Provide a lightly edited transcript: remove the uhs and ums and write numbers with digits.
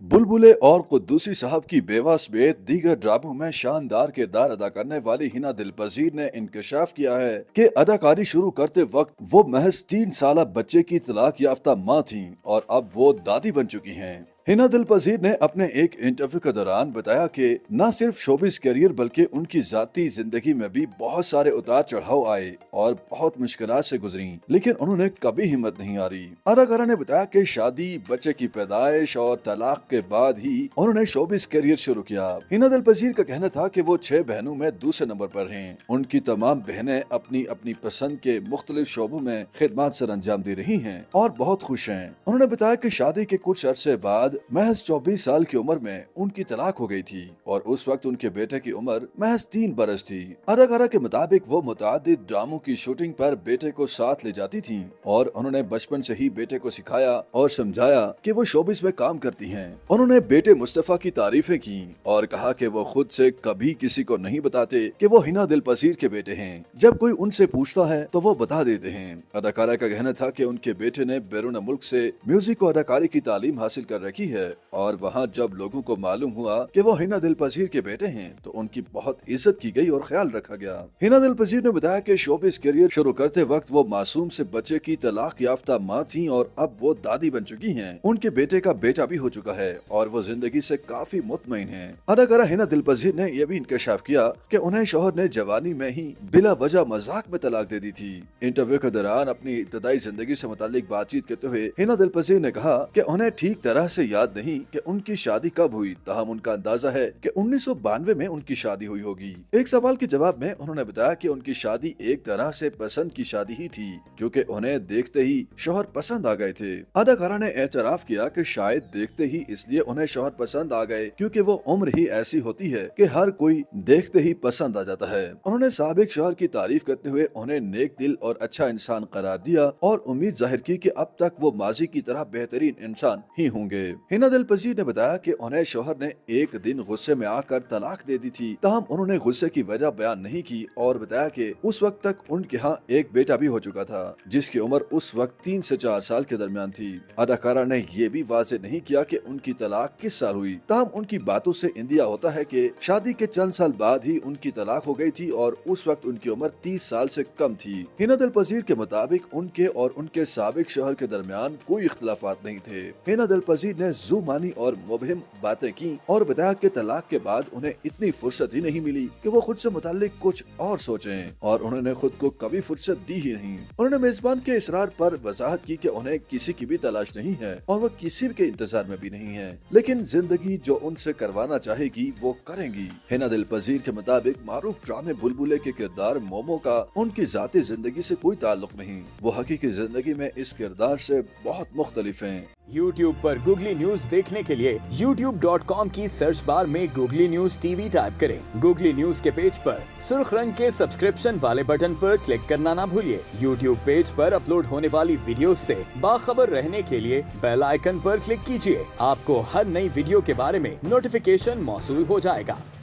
बुलबुले और कुद्दूसी साहब की बेवा समेत दीगर ड्रामों में शानदार किरदार अदा करने वाली हिना दिलपजीर ने इंकशाफ किया है कि अदाकारी शुरू करते वक्त वो महज 3 साल बच्चे की तलाक याफ्ता मां थीं और अब वो दादी बन चुकी हैं। हिना दिलपजीर ने अपने एक इंटरव्यू के दौरान बताया कि न सिर्फ शोबिस करियर बल्कि उनकी जाती जिंदगी में भी बहुत सारे उतार चढ़ाव आए और बहुत मुश्किलात से गुजरी, लेकिन उन्होंने कभी हिम्मत नहीं हारी। अदाकारा ने बताया कि शादी, बच्चे की पैदाइश और तलाक के बाद ही उन्होंने शोबिस करियर शुरू किया। हिना दिलपजीर का कहना था कि वो 6 बहनों में दूसरे नंबर पर हैं। उनकी तमाम बहनें अपनी अपनी पसंद के मुख्तलिफ शोबों में खिदमत सर अंजाम दे रही हैं और बहुत खुश हैं। उन्होंने बताया कि शादी के कुछ अरसे बाद महज 24 साल की उम्र में उनकी तलाक हो गई थी और उस वक्त उनके बेटे की उम्र महज 3 बरस थी। अदाकारा के मुताबिक वो मुतादिद ड्रामों की शूटिंग पर बेटे को साथ ले जाती थी और उन्होंने बचपन से ही बेटे को सिखाया और समझाया कि वो शोबिस में काम करती हैं। उन्होंने बेटे मुस्तफा की तारीफें की और कहा कि वो खुद से कभी किसी को नहीं बताते कि वो हिना दिलपजीर के बेटे हैं। जब कोई उनसे पूछता है तो वो बता देते हैं। अदाकारा का कहना था कि उनके बेटे ने बैरून मुल्क से म्यूजिक और अदाकारी की तालीम हासिल कर रखी है और वहाँ जब लोगों को मालूम हुआ कि वो हिना दिलपजीर के बेटे हैं तो उनकी बहुत इज्जत की गई और ख्याल रखा गया। हिना दिलपजीर ने बताया कि शोबिस करियर शुरू करते वक्त वो मासूम से बच्चे की तलाक याफ्ता मां थी और अब वो दादी बन चुकी हैं। उनके बेटे का बेटा भी हो चुका है और वो जिंदगी से काफी मुतमईन हैं। अदाकारा हिना दिलपजीर ने यह भी इंकशाफ किया कि उन्हें शौहर ने जवानी में ही बिला वजह मजाक में तलाक दे दी थी। इंटरव्यू के दौरान अपनी इब्तदाई जिंदगी से मुतालिक बातचीत करते हुए हिना दिलपजीर ने कहा कि उन्हें ठीक तरह से याद नहीं कि उनकी शादी कब हुई, ताहम उनका अंदाजा है कि 1992 में उनकी शादी हुई होगी। एक सवाल के जवाब में उन्होंने बताया कि उनकी शादी एक तरह से पसंद की शादी ही थी क्योंकि उन्हें देखते ही शौहर पसंद आ गए थे। अदाकारा ने एतराफ किया कि शायद देखते ही इसलिए उन्हें शौहर पसंद आ गए क्योंकि वो उम्र ही ऐसी होती है कि हर कोई देखते ही पसंद आ जाता है। उन्होंने साबिक शौहर की तारीफ करते हुए उन्हें नेक दिल और अच्छा इंसान करार दिया और उम्मीद जाहिर की कि अब तक वो माजी की तरह बेहतरीन इंसान ही होंगे। हिना दिलपजीर ने बताया कि उन्हें शौहर ने एक दिन गुस्से में आकर तलाक दे दी थी, ताहम उन्होंने गुस्से की वजह बयान नहीं की और बताया कि उस वक्त तक उनके यहाँ एक बेटा भी हो चुका था जिसकी उम्र उस वक्त 3 से 4 साल के दरमियान थी। अदाकारा ने ये भी वाज़ेह नहीं किया कि उनकी तलाक किस साल हुई, ताहम उनकी बातों से इंदिया होता है कि शादी के चंद साल बाद ही उनकी तलाक हो गई थी और उस वक्त उनकी उम्र 30 साल से कम थी। हिना दिलपजीर के मुताबिक उनके और उनके साबिक शौहर के दरमियान कोई इख्तलाफात नहीं थे। हिना दिलपजीर ने जुबानी और मुबहिम बातें की और बताया कि तलाक के बाद उन्हें इतनी फुर्सत ही नहीं मिली कि वो खुद से मुताल्लिक कुछ और सोचें और उन्होंने खुद को कभी फुर्सत दी ही नहीं। उन्होंने मेजबान के इसरार पर वजाहत की कि उन्हें किसी की भी तलाश नहीं है और वो किसी के इंतजार में भी नहीं है, लेकिन जिंदगी जो उनसे करवाना चाहेगी वो करेंगी। हिना दिलपजीर के मुताबिक मारूफ ड्रामे बुलबुले के किरदार मोमो का उनकी जाती जिंदगी से कोई ताल्लुक नहीं, वो हकीकी जिंदगी में इस किरदार से बहुत मुख्तलिफ हैं। YouTube पर गूगली न्यूज देखने के लिए youtube.com की सर्च बार में गूगली न्यूज टीवी टाइप करें। गूगली न्यूज के पेज पर सुर्ख रंग के सब्सक्रिप्शन वाले बटन पर क्लिक करना ना भूलिए। YouTube पेज पर अपलोड होने वाली वीडियोस से बाखबर रहने के लिए बेल आइकन पर क्लिक कीजिए। आपको हर नई वीडियो के बारे में नोटिफिकेशन मौसूल हो जाएगा।